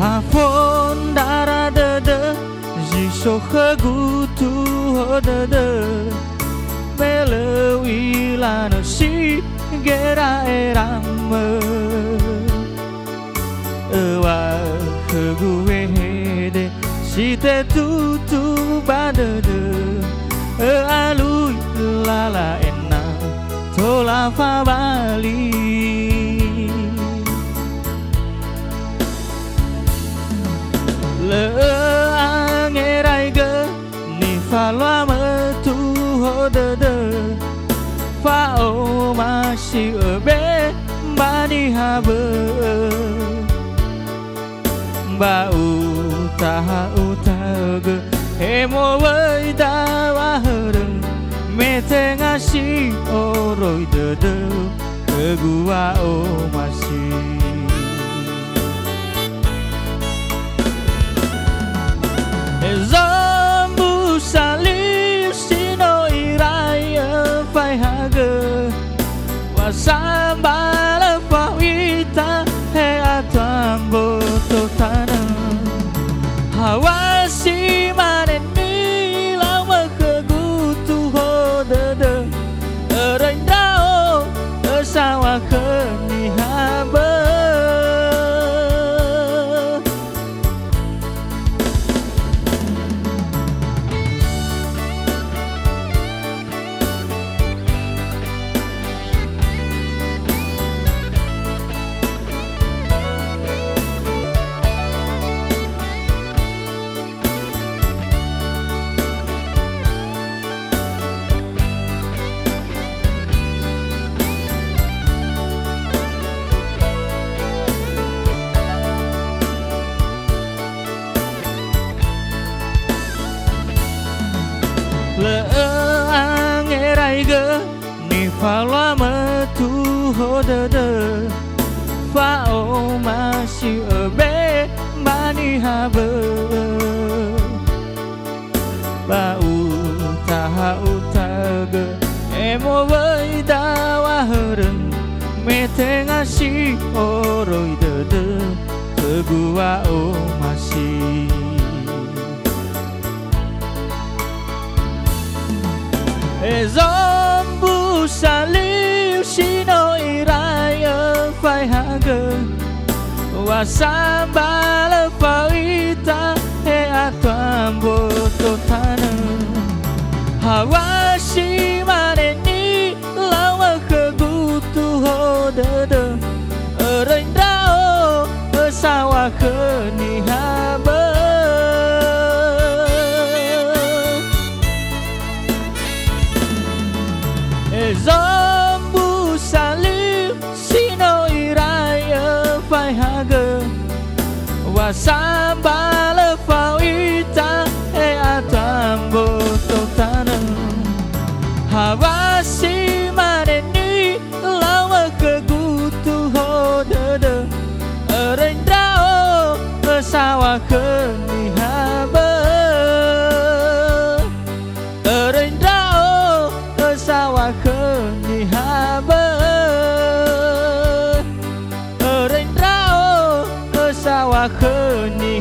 Hafon dara dede Jisho khagutu hodede Mele wilano si gera erame Ewa khague hede Site tutu badede Alui lala ena Tola fa bali Le angerai ge Ni fa loa me tu hodede Fa o ma si ebe Ba di habe Ba utaha utaga Emo wei da wa hereng Mete ngasi oroi dede Ke gua o masih Zambu salib sino iraya fai hage Wasambala fawita he atambo totana Hawasi maneni lama kegutu hodede Erendao esawa keni habe Le angerai ge Ni fa loa me tu hodede Fa o ma si ebe Ba ni habe Ba utaha utaga Emo wei da wa hereng Mete ngasi oroi dede Ke gua o masih Zambu salib sino iraya fai hage Wasambala fawita he atambo totana Hawasi maneni lawa kegutu hodede Erendao esawa keni habe Zambu salib sino iraya fai hage Wasambala fawita he atambo totana Hawasi maneni lawa kegutu hodede Erendao esawa keni habe Erendao esawa keni habe Erendao esawa keni